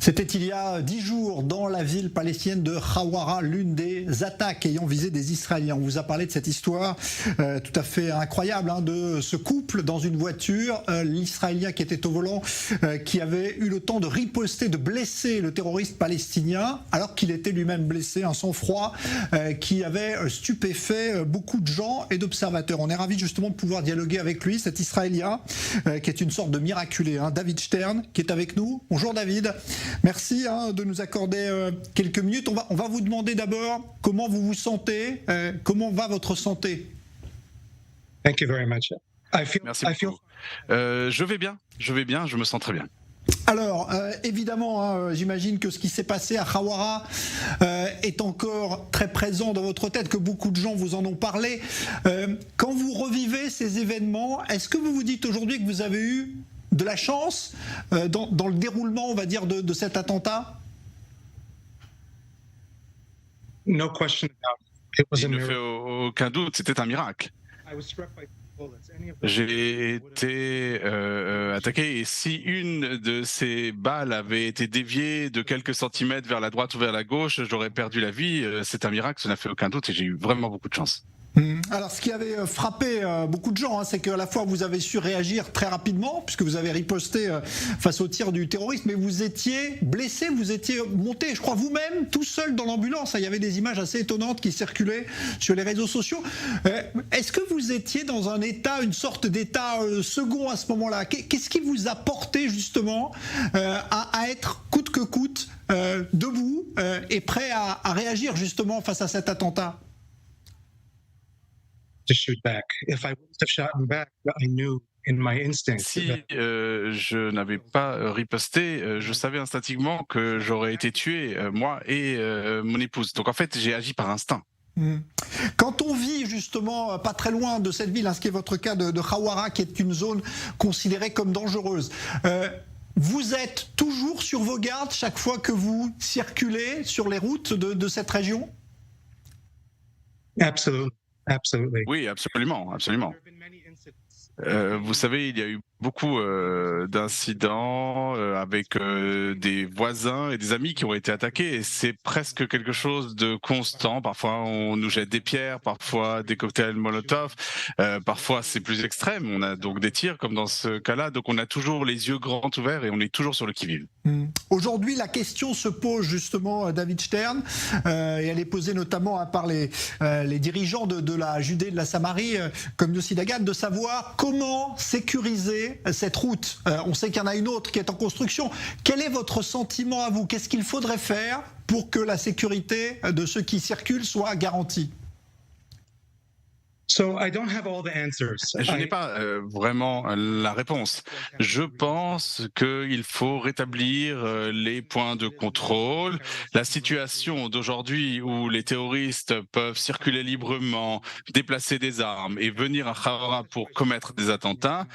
C'était il y a 10 jours dans la ville palestinienne de Khawara, l'une des attaques ayant visé des Israéliens. On vous a parlé de cette histoire tout à fait incroyable de ce couple dans une voiture, l'Israélien qui était au volant, qui avait eu le temps de riposter, de blesser le terroriste palestinien alors qu'il était lui-même blessé, un sang-froid qui avait stupéfait beaucoup de gens et d'observateurs. On est ravis justement de pouvoir dialoguer avec lui, cet Israélien qui est une sorte de miraculé, David Stern qui est avec nous. Bonjour David. Merci de nous accorder quelques minutes. On va vous demander d'abord comment vous vous sentez, comment va votre santé. Thank you very much. Merci beaucoup. Je vais bien, je me sens très bien. Alors, évidemment, j'imagine que ce qui s'est passé à Khawara est encore très présent dans votre tête, que beaucoup de gens vous en ont parlé. Quand vous revivez ces événements, est-ce que vous vous dites aujourd'hui que vous avez eu de la chance dans le déroulement, on va dire, de cet attentat? No question about it. It was Il a ne fait miracle. aucun doute, c'était un miracle. I was struck by bullets. Any of them- J'ai été attaqué et si une de ces balles avait été déviée de quelques centimètres vers la droite ou vers la gauche, j'aurais perdu la vie. C'est un miracle, ça n'a fait aucun doute et j'ai eu vraiment beaucoup de chance. Alors, ce qui avait frappé beaucoup de gens, c'est qu'à la fois vous avez su réagir très rapidement, puisque vous avez riposté face au tir du terroriste, mais vous étiez blessé, vous étiez monté, je crois, vous-même, tout seul dans l'ambulance. Il y avait des images assez étonnantes qui circulaient sur les réseaux sociaux. Est-ce que vous étiez dans un état, une sorte d'état second à ce moment-là? Qu'est-ce qui vous a porté justement à être coûte que coûte debout et prêt à réagir justement face à cet attentat? To shoot back. If I wouldn't have shot back, I knew in my instinct Si that je n'avais pas riposté, je savais instinctivement que j'aurais été tué, moi et mon épouse. Donc en fait, j'ai agi par instinct. Quand on vit justement pas très loin de cette ville, ce qui est votre cas de Khawara, qui est une zone considérée comme dangereuse, vous êtes toujours sur vos gardes chaque fois que vous circulez sur les routes de cette région? absolutely. Oui, absolument, absolument. There have been many incidents. Vous savez, il y a eu beaucoup d'incidents avec des voisins et des amis qui ont été attaqués. Et c'est presque quelque chose de constant. Parfois, on nous jette des pierres, parfois des cocktails Molotov. Parfois, c'est plus extrême. On a donc des tirs, comme dans ce cas-là. Donc, on a toujours les yeux grands ouverts et on est toujours sur le qui-vive. Aujourd'hui, la question se pose justement, David Stern, et elle est posée notamment par les dirigeants de la Judée, de la Samarie, comme Yossi Dagan, de savoir comment sécuriser cette route. On sait qu'il y en a une autre qui est en construction. Quel est votre sentiment à vous? Qu'est-ce qu'il faudrait faire pour que la sécurité de ceux qui circulent soit garantie? So I don't have all the answers. Je n'ai pas vraiment la réponse. Je pense qu'il faut rétablir les points de contrôle. La situation d'aujourd'hui où les terroristes peuvent circuler librement, déplacer des armes et venir à Khawara pour commettre des attentats,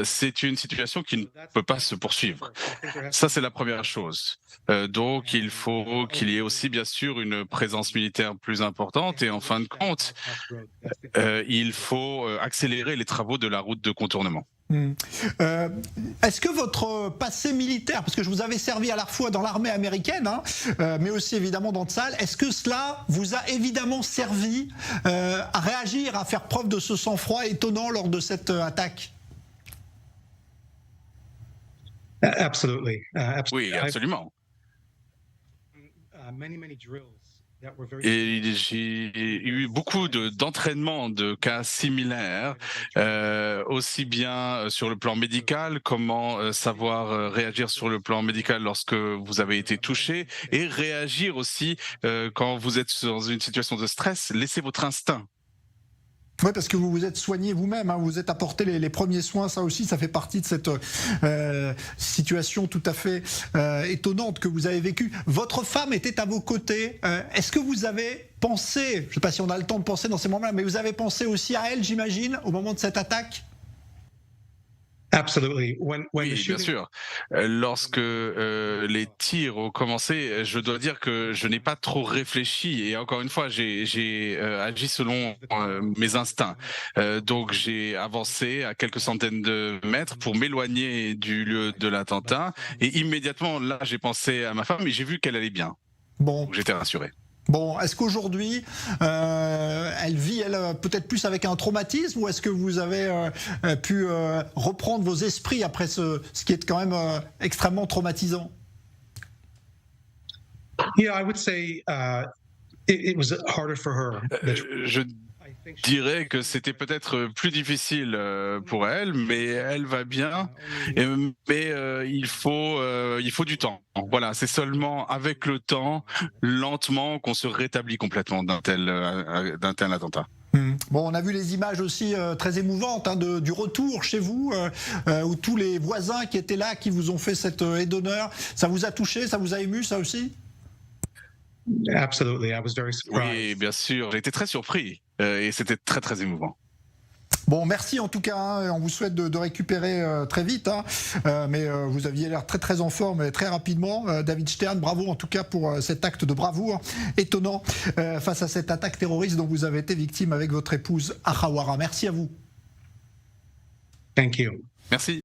c'est une situation qui ne peut pas se poursuivre. Ça, c'est la première chose. Donc, il faut qu'il y ait aussi, bien sûr, une présence militaire plus importante et en fin de compte, il faut accélérer les travaux de la route de contournement. Est-ce que votre passé militaire, parce que je vous avais servi à la fois dans l'armée américaine, mais aussi évidemment dans Tsahal, est-ce que cela vous a évidemment servi à réagir, à faire preuve de ce sang-froid étonnant lors de cette attaque? Absolutely. Oui, absolument. Many drills that were very Et j'ai eu beaucoup d'entraînements de cas similaires, aussi bien sur le plan médical, comment savoir réagir sur le plan médical lorsque vous avez été touché, et réagir aussi quand vous êtes dans une situation de stress. Laissez votre instinct. Oui, parce que vous vous êtes soigné vous-même, vous êtes apporté les premiers soins, ça aussi, ça fait partie de cette situation tout à fait étonnante que vous avez vécue. Votre femme était à vos côtés. Est-ce que vous avez pensé, je ne sais pas si on a le temps de penser dans ces moments-là, mais vous avez pensé aussi à elle, j'imagine, au moment de cette attaque? Absolutely. When the Oui, bien shooting sûr. Lorsque les tirs ont commencé, je dois dire que je n'ai pas trop réfléchi et encore une fois, j'ai agi selon mes instincts. Donc j'ai avancé à quelques centaines de mètres pour m'éloigner du lieu de l'attentat et immédiatement là, j'ai pensé à ma femme et j'ai vu qu'elle allait bien. Bon. Donc j'étais rassuré. Bon, est-ce qu'aujourd'hui, elle vit, elle, peut-être plus avec un traumatisme, ou est-ce que vous avez pu reprendre vos esprits après ce qui est quand même extrêmement traumatisant? Yeah, I would say it was harder for her. Je I think she- dirais que c'était peut-être plus difficile pour elle, mais elle va bien. Mais il faut du temps. Voilà, c'est seulement avec le temps, lentement, qu'on se rétablit complètement d'un tel attentat. Bon, on a vu les images aussi très émouvantes hein, du retour chez vous, où tous les voisins qui étaient là, qui vous ont fait cette aide d'honneur, ça vous a touché, ça vous a ému, ça aussi? Absolutely. I was very surprised. Oui, bien sûr, j'ai été très surpris et c'était très très émouvant. Bon, merci en tout cas. Hein, on vous souhaite de récupérer très vite. Hein, mais vous aviez l'air très très en forme et très rapidement. David Stern, bravo en tout cas pour cet acte de bravoure étonnant face à cette attaque terroriste dont vous avez été victime avec votre épouse à Khawara. Merci à vous. Thank you. Merci.